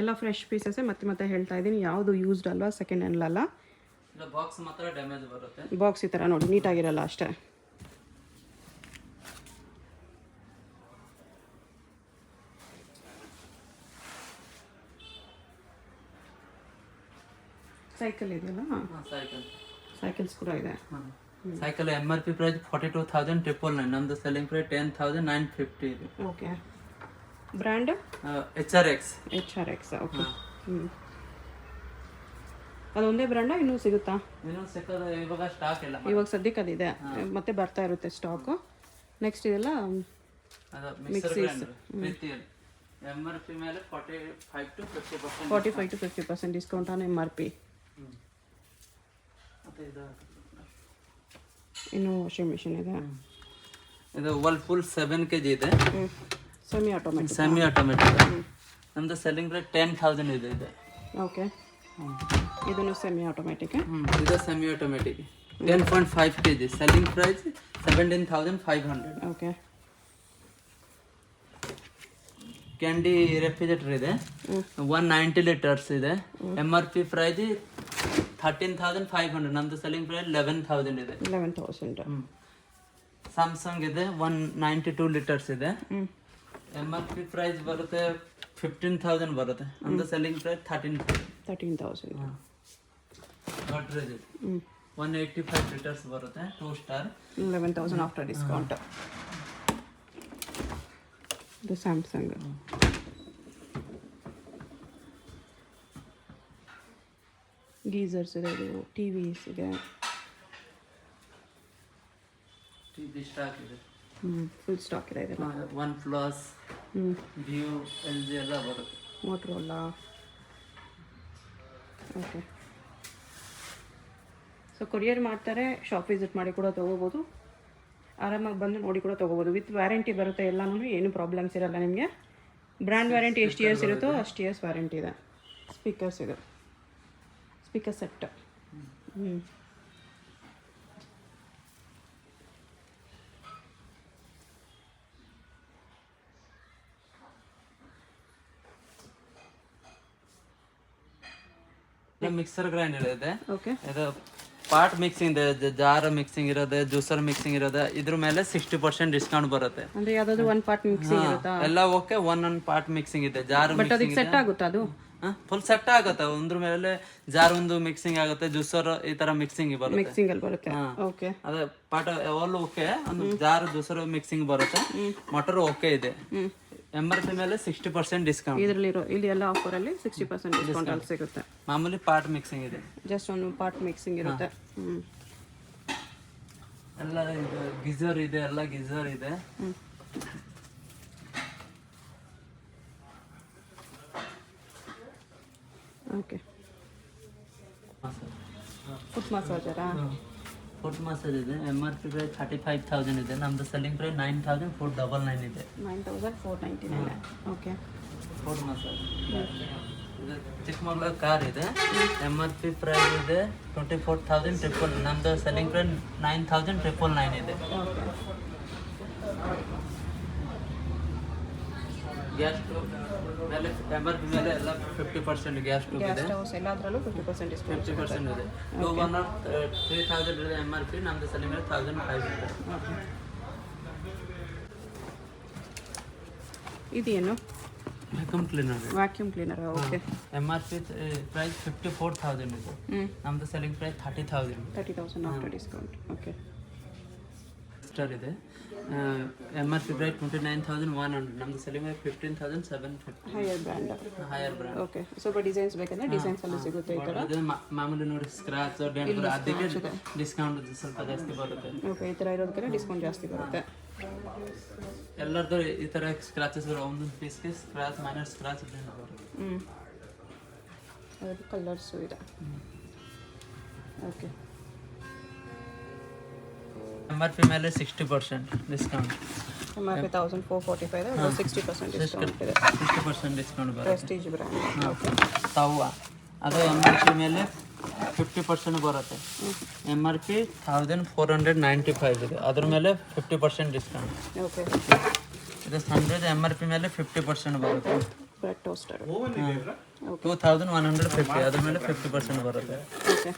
ಎಲ್ಲ ಫ್ರೆಶ್ ಪೀಸಸ್ಸೇ. ಮತ್ತೆ ಹೇಳ್ತಾ ಇದ್ದೀನಿ, ಯಾವುದು ಯೂಸ್ಡ್ ಅಲ್ವಾ, ಸೆಕೆಂಡ್ ಹ್ಯಾಂಡ್ ಅಲ್ಲ. ಬಾಕ್ಸ್ ಮಾತ್ರ ಡ್ಯಾಮೇಜ್ ಬರುತ್ತೆ. ಬಾಕ್ಸ್ ಈ ಥರ ನೋಡಿ ನೀಟಾಗಿರಲ್ಲ ಅಷ್ಟೇ. ಸೈಕಲ್ ಇದೆಯಲ್ಲ, ಸೈಕಲ್ಸ್ ಕೂಡ ಇದೆ. Cycle MRP price 42,999. ನಮ್ದು ಸೆಲ್ಲಿಂಗ್ ಪ್ರೈಸ್ 10,950 ಇದೆ. ಓಕೆ. Brand HRX. ಓಕೆ. ಅದೊಂದೇ ಬ್ರ್ಯಾಂಡ ಇನ್ನೂ ಸಿಗುತ್ತಾ? ಇನ್ನೂ ಸಿಕ್ಕದ ಇವಾಗ ಸ್ಟಾಕ್ ಇಲ್ಲ. ಇವಾಗ ಸದ್ಯಕ್ಕೆ ಅದಿದೆ, ಮತ್ತೆ ಬರ್ತಾ ಇರುತ್ತೆ ಸ್ಟಾಕು. ನೆಕ್ಸ್ಟ್ ಇದೆಲ್ಲ ಮಿಕ್ಸೀಸ್. MRP ಮೇಲೆ 45 to 50% ಡಿಸ್ಕೌಂಟ್ ಆನ್ MRP. ಇನ್ನು ವಾಷಿಂಗ್ ಮಿಷಿನ್ ಇದೆ. ಇದು ವರ್ಲ್ಪೂಲ್ 7 kg ಇದೆ. Semi automatic. ನಮ್ದು ಸೆಲ್ಲಿಂಗ್ ಪ್ರೈಸ್ 10,000 ಇದೆ. ಓಕೆ. ಇದನ್ನು ಸೆಮಿ ಆಟೋಮೆಟಿಕ್. ಇದು semi automatic 10.5 kg. Selling price 17,500. Okay. Candy refrigerator ಇದೆ, 190 ಲೀಟರ್ಸ್ ಇದೆ. MRP price 13,500. ನಮ್ದು ಸೆಲ್ಲಿಂಗ್ ಪ್ರೈಸ್ 11,000 ಇದೆ. 11,000. ಸ್ಯಾಮ್ಸಂಗ್ ಇದೆ, 192 ಲೀಟರ್ಸ್ ಇದೆ. MRP ಪ್ರೈಸ್ ಬರುತ್ತೆ 15,000 ಬರುತ್ತೆ. ನಮ್ದು ಸೆಲ್ಲಿಂಗ್ ಪ್ರೈಸ್ 13,000. ಗಾಡ್ರೇಜ್ 185 ಲೀಟರ್ಸ್ ಬರುತ್ತೆ, 2 ಸ್ಟಾರ್. 11,000 after discount. ಇದು ಸ್ಯಾಮ್ಸಂಗ್. ಗೀಸರ್ಸ್ ಇದೆ, ಇದು ಟಿವಿಸ್ ಇದೆ. ಟಿವಿ ಸ್ಟಾಕ್ ಇದೆ. ಫುಲ್ ಸ್ಟಾಕ್ ಇದೆ ಇದೆಲ್ಲ. OnePlus, View, LG ಎಲ್ಲ ಬರುತ್ತೆ. ಮೋಟ್ರೋಲಾ. ಓಕೆ. ಸೊ ಕೊರಿಯರ್ ಮಾಡ್ತಾರೆ, ಶಾಪ್ ವಿಸಿಟ್ ಮಾಡಿ ಕೂಡ ತೊಗೋಬೋದು. ಆರಾಮಾಗಿ ಬಂದು ನೋಡಿ ಕೂಡ ತೊಗೋಬೋದು. ವಿತ್ ವ್ಯಾರಂಟಿ ಬರುತ್ತೆ ಎಲ್ಲನೂ, ಏನು ಪ್ರಾಬ್ಲಮ್ಸ್ ಇರಲ್ಲ ನಿಮಗೆ. ಬ್ರ್ಯಾಂಡ್ ವ್ಯಾರಂಟಿ ಎಷ್ಟು ಇಯರ್ಸ್ ಇರುತ್ತೋ ಅಷ್ಟು ಇಯರ್ಸ್ ವ್ಯಾರಂಟಿ ಇದೆ. ಸ್ಪೀಕರ್ಸ್ ಇದೆ, ಸ್ಪೀಕರ್ ಸೆಟ್. ಮಿಕ್ಸರ್ ಗ್ರೈಂಡರ್ ಇದೆ. ಓಕೆ. ಇದು ಪಾರ್ಟ್ ಮಿಕ್ಸಿಂಗ್ ಇದೆ, ಜಾರ್ ಮಿಕ್ಸಿಂಗ್ ಇರೋದೆ, ಜ್ಯೂಸರ್ ಮಿಕ್ಸಿಂಗ್ ಇರೋದೆ. ಇದ್ರ ಮೇಲೆ 60% ಡಿಸ್ಕೌಂಟ್ ಬರುತ್ತೆ. ಅಂದ್ರೆ ಯಾವ್ದಾದ್ರು ಒನ್ ಪಾರ್ಟ್ ಮಿಕ್ಸಿಂಗ್ ಇರುತ್ತಾ? ಎಲ್ಲ ಓಕೆ, ಒನ್ ಪಾರ್ಟ್ ಮಿಕ್ಸಿಂಗ್ ಇದೆ. ಜಾರ್ ಬಟ್ ಅದಕ್ಕೆ ಸೆಟ್ ಆಗುತ್ತಾ ಅದು? ಫುಲ್ ಸೆಟ್ ಆಗುತ್ತೆ. ಒಂದ್ರ ಮೇಲೆ ಜಾರ್ ಒಂದು ಮಿಕ್ಸಿಂಗ್ ಆಗುತ್ತೆ, ಜ್ಯೂಸರ್ ಈ ತರ ಮಿಕ್ಸಿಂಗ್ ಬರುತ್ತೆ. ಮಿಕ್ಸಿಂಗ್ ಅಲ್ಲಿ ಬರುತ್ತೆ. ಓಕೆ. ಅದೇ ಪಾರ್ಟ್ ಯಾವಾಗಲೂ ಓಕೆ. ಒಂದು ಜಾರ್ ಜ್ಯೂಸರ್ ಮಿಕ್ಸಿಂಗ್ ಬರುತ್ತೆ. ಮೋಟರ್ ಓಕೆ ಇದೆ. MRP ಮೇಲೆ 60% ಡಿಸ್ಕೌಂಟ್. ಇದರಲ್ಲಿರೋ ಇಲ್ಲಿ ಎಲ್ಲ ಆಫರ್ ಅಲ್ಲಿ 60% ಡಿಸ್ಕೌಂಟ್ ಅಲ್ಲಿ ಸಿಗುತ್ತೆ. ಮಾಮೂಲಿ ಪಾರ್ಟ್ ಮಿಕ್ಸಿಂಗ್ ಇದೆ, ಜಸ್ಟ್ ಒಂದು ಪಾರ್ಟ್ ಮಿಕ್ಸಿಂಗ್ ಇರುತ್ತೆ. ಎಲ್ಲ ಗೀಸರ್ ಇದೆ, ಎಲ್ಲ ಗೀಸರ್ ಇದೆ. ಓಕೆ. ಫುಟ್ ಮಸಾಜರಾ? ಫುಟ್ ಮಸಾಜ್ ಇದೆ. MRP ಪ್ರೈಸ್ 35,000 ಇದೆ. ನಮ್ದು ಸೆಲ್ಲಿಂಗ್ ಪ್ರೈಸ್ 9,499 ಇದೆ. 9,499. ಓಕೆ. ಫುಟ್ ಮಸಾಜ್ ಇದು ಚಿಕ್ಕಮಗಳೂರು ಕಾರ್ ಇದೆ. MRP ಪ್ರೈಸ್ ಇದೆ 24,000 ನಮ್ದು ಸೆಲ್ಲಿಂಗ್ ಪ್ರೈಸ್ 9,999 ಇದೆ. ಗ್ಯಾಸ್ ಸ್ಟವ್ ಮೇಲೆ MRP ಮೇಲೆ ಎಲ್ಲ 50% ಗ್ಯಾಸ್ ಸ್ಟವ್ ಇದೆ. ಎಲ್ಲದರಲ್ಲೂ 50% ಡಿಸ್ಕೌಂಟ್ 50% ಇದೆ. 3,000 ಇದೆ MRP, ನಮ್ದು ಸೆಲ್ಲಿಂಗ್ ಪ್ರೈಸ್ 1,500. ಇದೇನು vacuum cleaner. Vacuum cleaner. Okay. MRP price 54,000 ಇದೆ. ನಮ್ದು selling price 30,000 after discount. Okay. Star ಇದೆ. MRP ಪ್ರೈಸ್ 29,100, ನಮ್ದು selling price 15,750. Haier brand. Okay. ಸ್ವಲ್ಪ ಡಿಸೈನ್ಸ್ ಬೇಕಂದ್ರೆ ಡಿಸೈನ್ಸ್ ಅಲ್ಲಿ ಸಿಗುತ್ತೆ ಈ ತರ. ಅದು ಮಾಮೂಲಿ ನೋಡಿ ಸ್ಕ್ರಾಚ್ ಡೆಂಟ್ ಅದಕ್ಕೆ ಡಿಸ್ಕೌಂಟ್ ಸ್ವಲ್ಪ ಜಾಸ್ತಿ ಬರುತ್ತೆ. ಓಕೆ. ಈ ತರ ಇರೋದಕ್ಕೆ ಡಿಸ್ಕೌಂಟ್ ಜಾಸ್ತಿ ಬರುತ್ತೆ. ಎಲ್ಲರದ್ದು ಈ ತರ ಸ್ಕ್ರಾಚಸ್ ಒಂದೊಂದು ಪೀಸ್ಗೆ ಸ್ಕ್ರಾಚ್ ಮೈನರ್ ಸ್ಕ್ರಾಚ್ ಬರುತ್ತೆ. ಅದಕ್ಕೆ ಕಲರ್ಸು ಇದೆ. ಓಕೆ. MRP ಮೇಲೆ 60% ಡಿಸ್ಕೌಂಟ್. MRP 1,445 ಇದೆ. 60% ಡಿಸ್ಕೌಂಟ್ ಇದೆ. 60% ಡಿಸ್ಕೌಂಟ್ ಬರುತ್ತೆ. Prestige brand. ಓಕೆ. ತವಾ ಅದು MRP ಮೇಲೆ 50% ಬರುತ್ತೆ. MRP 1,495 ಇದೆ, ಅದ್ರ ಮೇಲೆ 50% ಡಿಸ್ಕೌಂಟ್. ಓಕೆ. ಇದು 100 MRP ಮೇಲೆ 50% ಬರುತ್ತೆ. ಬ್ರೆಡ್ ಟೋಸ್ಟರ್ 2,150, ಅದ್ರ ಮೇಲೆ 50% ಬರುತ್ತೆ. ಓಕೆ.